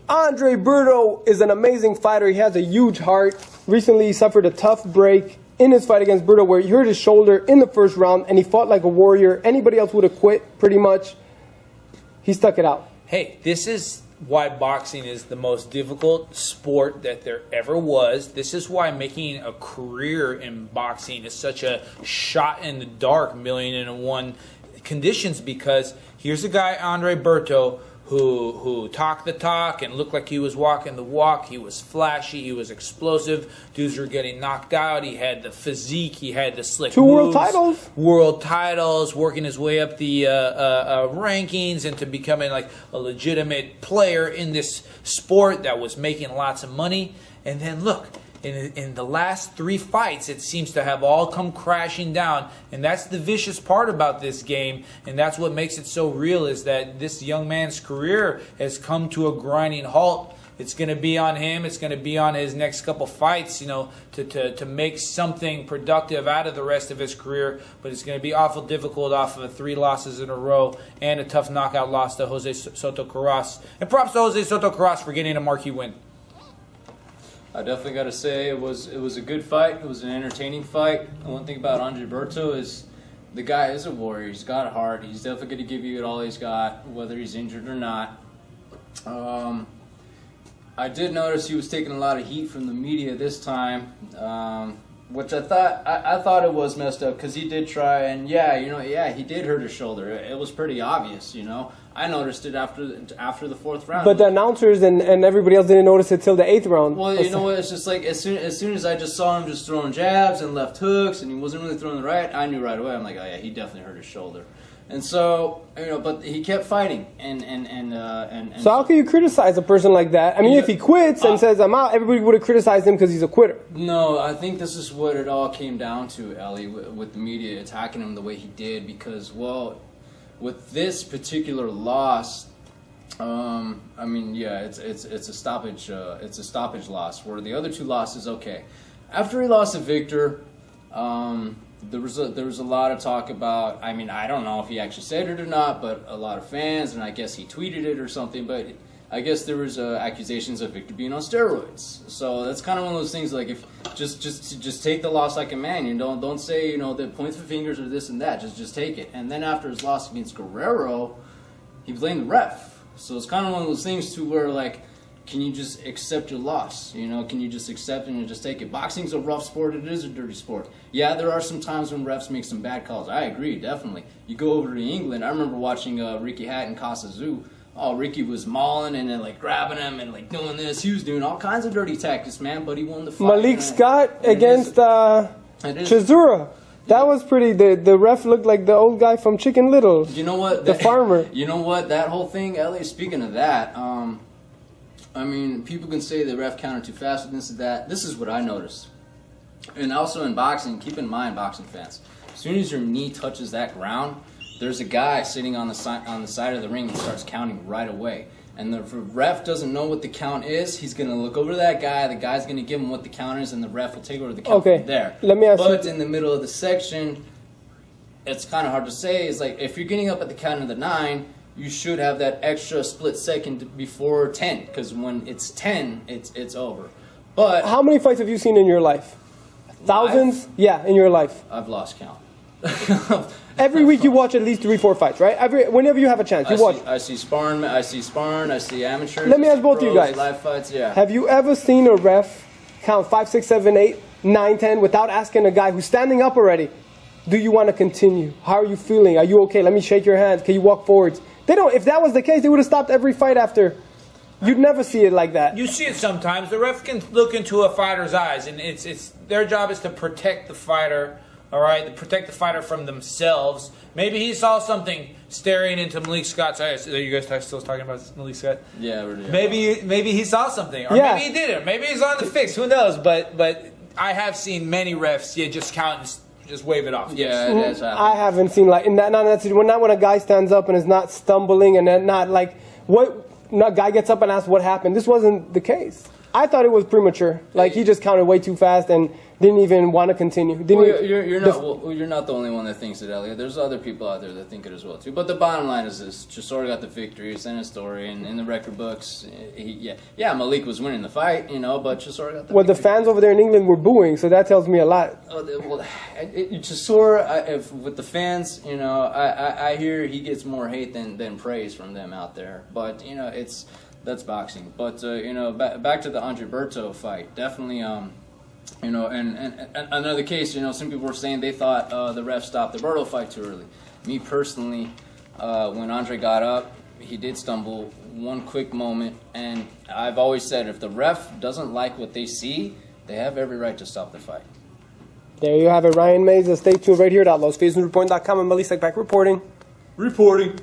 Andre Berto is an amazing fighter. He has a huge heart. Recently, he suffered a tough break in his fight against Berto where he hurt his shoulder in the first round, and he fought like a warrior. Anybody else would have quit, pretty much. He stuck it out. Hey, this is why boxing is the most difficult sport that there ever was. This is why making a career in boxing is such a shot in the dark, 1,000,001 conditions, because here's a guy, Andre Berto, who talked the talk and looked like he was walking the walk. He was flashy. He was explosive. Dudes were getting knocked out. He had the physique. He had the slick Two moves. world titles. Working his way up the rankings into becoming like a legitimate player in this sport that was making lots of money. And then look, in the last 3 fights, it seems to have all come crashing down. And that's the vicious part about this game. And that's what makes it so real, is that this young man's career has come to a grinding halt. It's going to be on him. It's going to be on his next couple fights, you know, to make something productive out of the rest of his career. But it's going to be awful difficult off of 3 losses in a row and a tough knockout loss to Jose Soto Carras. And props to Jose Soto Carras for getting a marquee win. I definitely got to say it was a good fight. It was an entertaining fight. And one thing about Andre Berto is the guy is a warrior. He's got a heart. He's definitely going to give you all he's got, whether he's injured or not. I did notice he was taking a lot of heat from the media this time, which I thought it was messed up, because he did try, and he did hurt his shoulder. It was pretty obvious, you know. I noticed it after the 4th round. But the announcers and everybody else didn't notice it till the 8th round. Well, you know what? It's just like as soon as I just saw him just throwing jabs and left hooks, and he wasn't really throwing the right, I knew right away. I'm like, oh yeah, he definitely hurt his shoulder. And so, you know, but he kept fighting, and so how can you criticize a person like that? I mean, if he quits and says I'm out, everybody would have criticized him because he's a quitter. No, I think this is what it all came down to, Ellie, with the media attacking him the way he did, because, well, with this particular loss, I mean, yeah, it's a stoppage loss. Where the other 2 losses, okay, after he lost to Victor, there was a lot of talk about, I mean, I don't know if he actually said it or not, but a lot of fans, and I guess he tweeted it or something, but I guess there was accusations of Victor being on steroids. So that's kind of one of those things, like, if just take the loss like a man. You don't say, you know, the points of fingers or this and that. Just take it. And then after his loss against Guerrero, he blamed the ref. So it's kind of one of those things to where, like, can you just accept your loss? You know, can you just accept it and just take it? Boxing's a rough sport. It is a dirty sport. Yeah, there are some times when refs make some bad calls. I agree, definitely. You go over to England. I remember watching Ricky Hatton Casa Zoo. Oh, Ricky was mauling and then, like, grabbing him and, like, doing this. He was doing all kinds of dirty tactics, man, but he won the fight. Malik Scott against Chisora. That was pretty. The ref looked like the old guy from Chicken Little. You know what? The farmer. You know what? That whole thing, Ellie, speaking of that, I mean, people can say the ref counted too fast and this and that. This is what I noticed. And also in boxing, keep in mind, boxing fans, as soon as your knee touches that ground, there's a guy sitting on the side of the ring who starts counting right away. And the ref doesn't know what the count is. He's going to look over to that guy. The guy's going to give him what the count is, and the ref will take over the count from there. Let me ask but in the middle of the section, it's kind of hard to say. It's like, if you're getting up at the count of the 9, you should have that extra split second before 10, because when it's 10, it's over. But how many fights have you seen in your life? Thousands? Yeah, in your life. I've lost count. Every week you watch at least 3-4 fights, right? Whenever you have a chance, you watch. I see sparring. I see amateurs. Let me ask both of you guys. Live fights, yeah. Have you ever seen a ref count 5, 6, 7, 8, 9, 10 without asking a guy who's standing up already, do you want to continue? How are you feeling? Are you okay? Let me shake your hand. Can you walk forwards? They don't. If that was the case, they would have stopped every fight after. You'd never see it like that. You see it sometimes. The ref can look into a fighter's eyes, and it's their job is to protect the fighter. All right, to protect the fighter from themselves. Maybe he saw something staring into Malik Scott's eyes. Are you guys still talking about Malik Scott? Yeah, we're doing. Maybe he saw something, or maybe he didn't. Maybe he's on the fix. Who knows? But I have seen many refs just count and just wave it off. Yeah, it has happened. I haven't seen like in that. Not when a guy stands up and is not stumbling and then not like what. No guy gets up and asks what happened. This wasn't the case. I thought it was premature. Like, he just counted way too fast and didn't even want to continue. Well, you're not the only one that thinks it, Elliot. There's other people out there that think it as well too. But the bottom line is this: Chisora got the victory. It's in his story and in the record books. Malik was winning the fight, but Chisora got the Well, victory. the fans over there in England were booing, so that tells me a lot. Chisora, with the fans, I hear he gets more hate than praise from them out there. But that's boxing. But back to the Andre Berto fight, definitely. And another case, some people were saying they thought the ref stopped the Berto fight too early. Me personally, when Andre got up, he did stumble one quick moment, and I've always said if the ref doesn't like what they see, they have every right to stop the fight. There you have it, Ryan Mays. Stay tuned right here at outlawsfacesreport.com and Melisek back reporting. Reporting.